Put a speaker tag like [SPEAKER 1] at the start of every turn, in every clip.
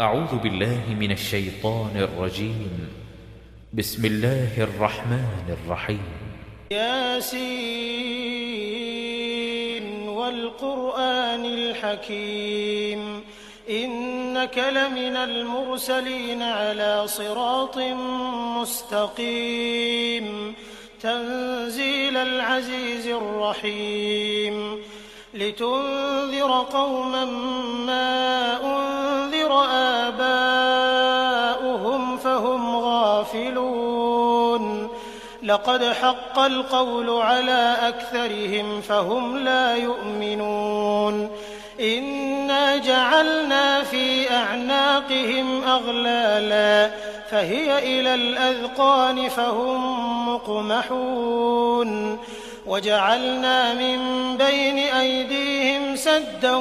[SPEAKER 1] أعوذ بالله من الشيطان الرجيم. بسم الله الرحمن الرحيم.
[SPEAKER 2] ياسين والقرآن الحكيم إنك لمن المرسلين على صراط مستقيم تنزيل العزيز الرحيم لتنذر قوما ما أنذر آباؤهم فهم غافلون لقد حق القول على أكثرهم فهم لا يؤمنون إنا جعلنا في أعناقهم أغلالا فهي إلى الأذقان فهم مقمحون وجعلنا من بين أيديهم سدا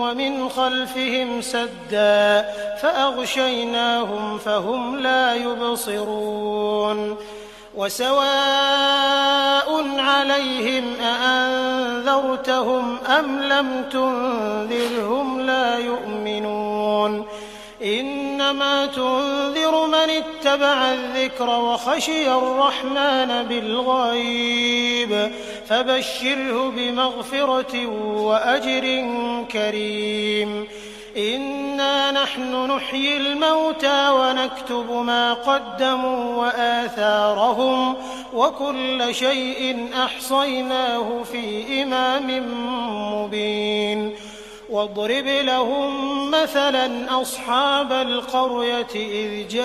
[SPEAKER 2] ومن خلفهم سدا فأغشيناهم فهم لا يبصرون وسواء عليهم أأنذرتهم أم لم تنذرهم لا يؤمنون إنما تنذر من اتبع الذكر وخشي الرحمن بالغيب فبشره بمغفرة وأجر كريم إنا نحن نحيي الموتى ونكتب ما قدموا وآثارهم وكل شيء أحصيناه في إمام مبين واضرب لهم مثلا أصحاب القرية إذ جاءها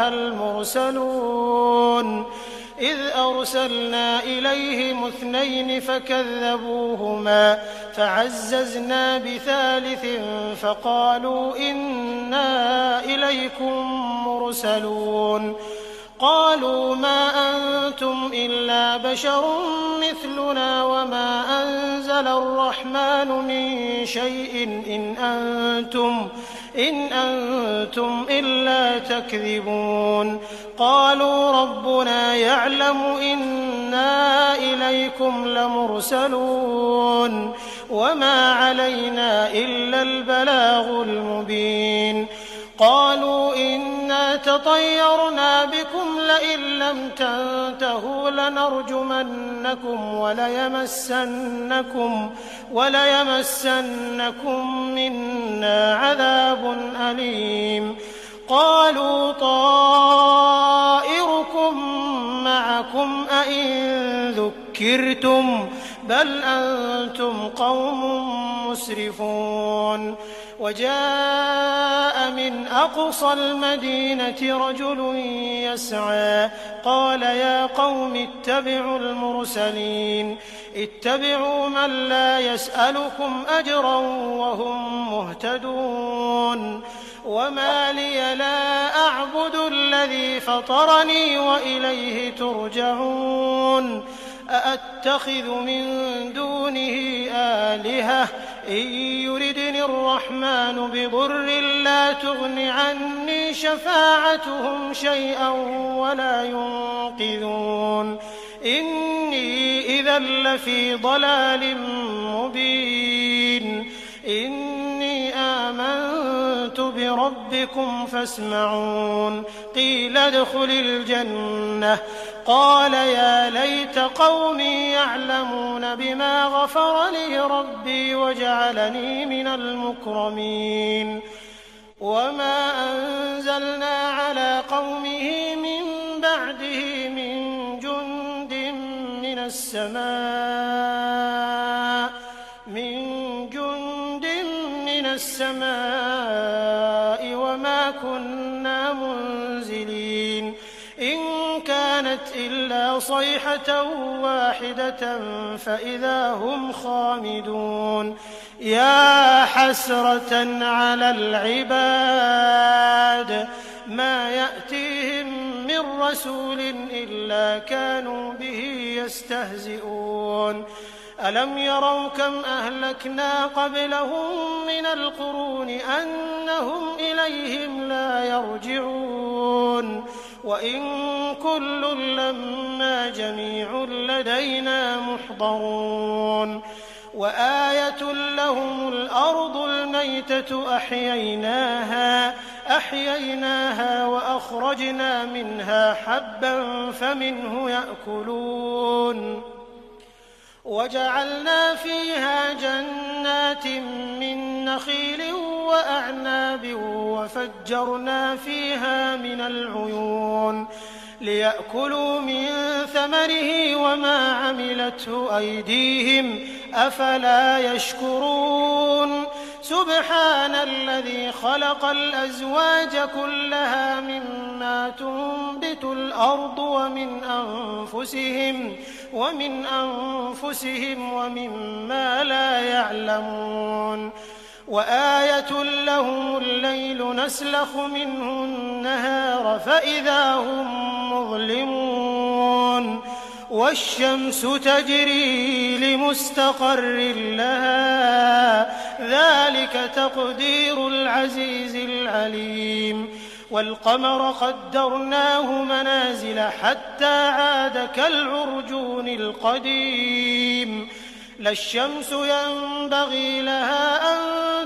[SPEAKER 2] المرسلون إذ أرسلنا إليهم 2 فكذبوهما فعززنا بثالث فقالوا إنا إليكم مرسلون قالوا ما أنتم إلا بشر مثلنا وما أنزل الرحمن من شيء إن أنتم إلا تكذبون قالوا ربنا يعلم إنا إليكم لمرسلون وما علينا إلا البلاغ المبين قالوا إنا تطيرنا بكم لئن لم تنتهوا لنرجمنكم وليمسنكم منا عذاب أليم قالوا طائركم معكم أئن ذكرتم بل أنتم قوم مسرفون وجاء من أقصى المدينة رجل يسعى قال يا قوم اتبعوا المرسلين اتبعوا من لا يسألكم أجرا وهم مهتدون وما لي لا أعبد الذي فطرني وإليه ترجعون أأتخذ من دونه آلهة إن يردني الرحمن بضر لا تغن عني شفاعتهم شيئا ولا ينقذون إني إذا لفي ضلال مبين إني آمنت بربكم فاسمعون قيل ادخل الجنة قال يا ليت قومي يعلمون بما غفر لي ربي وجعلني من المكرمين وما أنزلنا على قومه من بعده من جند من السماء وما كنا منزلين إن كانت إلا صيحة واحدة فإذا هم خامدون يا حسرة على العباد ما يأتيهم من رسول إلا كانوا به يستهزئون ألم يروا كم أهلكنا قبلهم من القرون أنهم إليهم لا يرجعون وإن كل لما جميع لدينا محضرون وآية لهم الأرض الميتة أحييناها وأخرجنا منها حبا فمنه يأكلون وجعلنا فيها جنات من نخيل وأعناب وفجرنا فيها من العيون ليأكلوا من ثمره وما عملته أيديهم أفلا يشكرون سبحان الذي خلق الأزواج كلها مما تنبت الأرض ومن أنفسهم ومما لا يعلمون وآية لهم الليل نسلخ منه النهار فإذا هم مظلمون والشمس تجري لمستقر لها ذلك تقدير العزيز العليم والقمر قدرناه منازل حتى عاد كالعرجون القديم لا الشمس ينبغي لها أن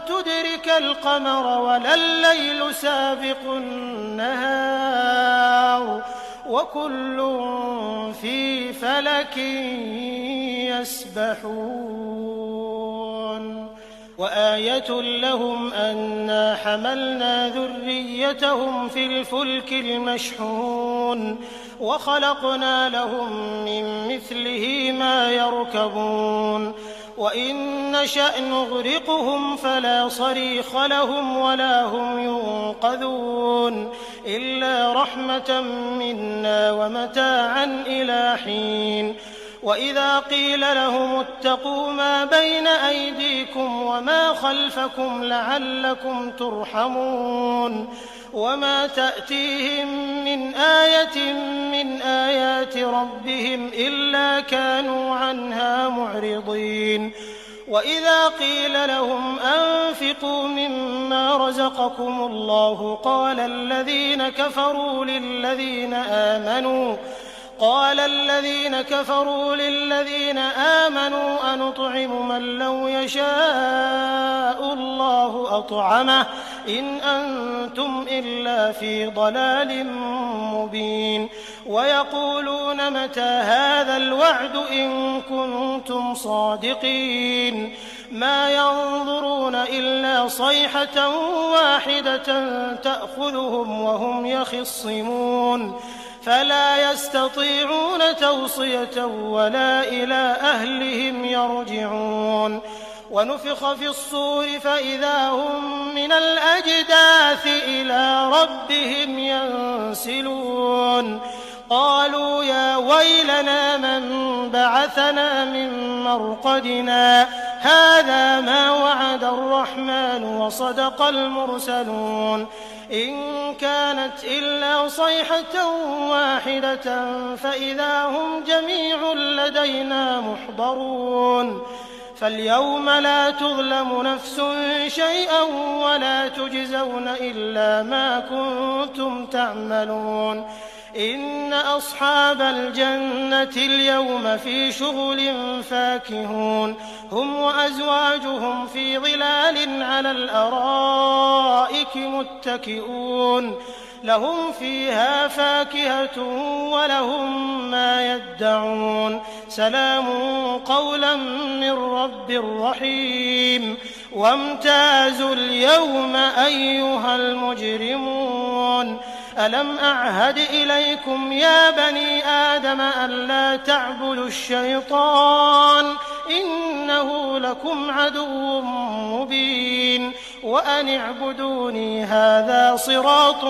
[SPEAKER 2] تدرك القمر ولا الليل سابق النهار وكل في فلك يسبحون وآية لهم أنا حملنا ذريتهم في الفلك المشحون وخلقنا لهم من مثله ما يركبون وإن نشأ نغرقهم فلا صريخ لهم ولا هم ينقذون إلا رحمة منا ومتاعا إلى حين وإذا قيل لهم اتقوا ما بين أيديكم وما خلفكم لعلكم ترحمون وما تأتيهم من آية من آيات ربهم إلا كانوا عنها معرضين وإذا قيل لهم أنفقوا مما رزقكم الله قال الذين كفروا للذين آمنوا أنطعم من لو يشاء الله أطعمه إن أنتم إلا في ضلال مبين ويقولون متى هذا الوعد إن كنتم صادقين ما ينظرون إلا صيحة واحدة تأخذهم وهم يخصمون فلا يستطيعون توصية ولا إلى أهلهم يرجعون ونفخ في الصور فإذا هم من الأجداث إلى ربهم ينسلون قالوا يا ويلنا من بعثنا من مرقدنا هذا ما وعد الرحمن وصدق المرسلون إن كانت إلا صيحة واحدة فإذا هم جميع لدينا محضرون فاليوم لا تظلم نفس شيئا ولا تجزون إلا ما كنتم تعملون إن أصحاب الجنة اليوم في شغل فاكهون هم وأزواجهم في ظلال على الأرائك متكئون لهم فيها فاكهة ولهم ما يدعون سلام قولا من رب رحيم وامتازوا اليوم أيها المجرمون ألم أعهد إليكم يا بني آدم ألا تعبدوا الشيطان إنه لكم عدو مبين وأن اعبدوني هذا صراط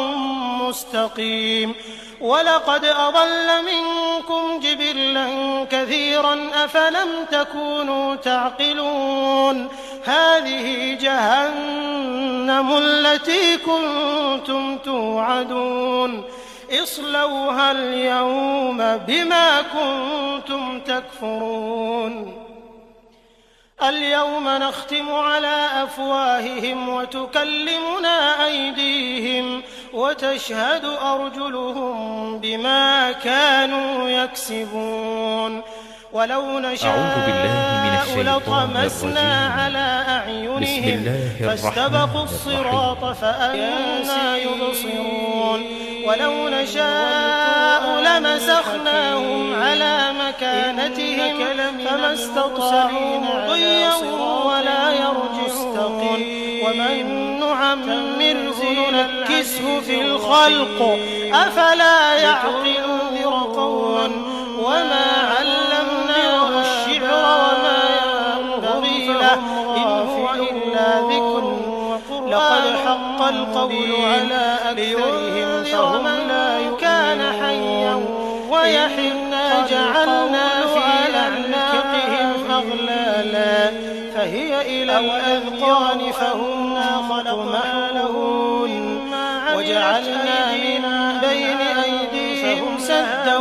[SPEAKER 2] مستقيم ولقد أضل منكم جبلا كثيرا أفلم تكونوا تعقلون هذه جهنم التي كنتم توعدون اصلوها اليوم بما كنتم تكفرون اليوم نختم على أفواههم وتكلمنا أيديهم وتشهد أرجلهم بما كانوا يكسبون ولو نشاء لطمسنا على أعينهم فاستبقوا الصراط فأنى يبصرون ولو نشاء لمسخناهم على مكانتهم فما استطاعوا مضيا ولا يرجعون ومن نعمره ننكسه في الخلق أفلا يعقلون وما علمناه الشعر وما ينبغي له إن هو إلا ذكر لقد حق القول على أكثرهم فهم لا كان حيا ويحنا جعلنا في أعناقهم أغلالا فهي إلى الأذقان فهم مقمحون وجعلنا من بين أيديهم سدا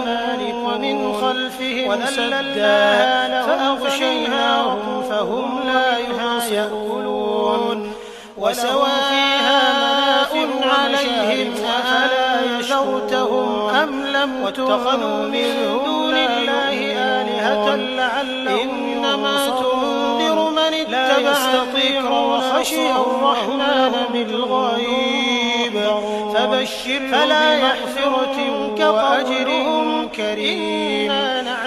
[SPEAKER 2] ومن خلفهم سدا فأغشيناهم فهم لا يبصرون وسوى فيها منافع عليهم أفلا يشرتهم أم لم واتخذوا من دون الله آلهة لعلهم إنما تنذر من اتبع الذكر وخشي الرحمن بالغيب فبشر فلا يحفرة وأجرهم كريم إنا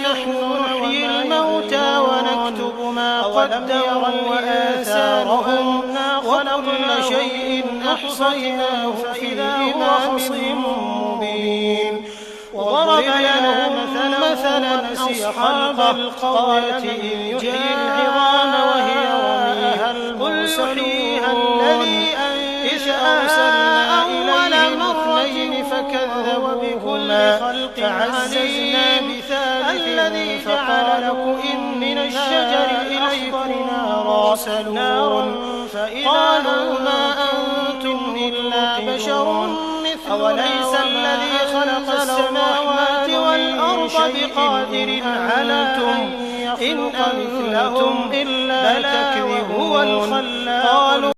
[SPEAKER 2] نحن نحيي الموتى ونكتب ما قدموا وآثارهم وكل شيء أحصيناه في إمام مبين وضرب لنا مثلا أصحاب القرية إذ جاء العظام وهي رميم قل يحييها الذي أنشأها أول مرة فكذب بكل خلق فعززنا بثالث فقالوا إن من الشجر الأخضر نارا قالوا ما أنتم إلا بشر أوليس الذي خلق السماوات والأرض بقادر على إن أنتم إلا تكذبون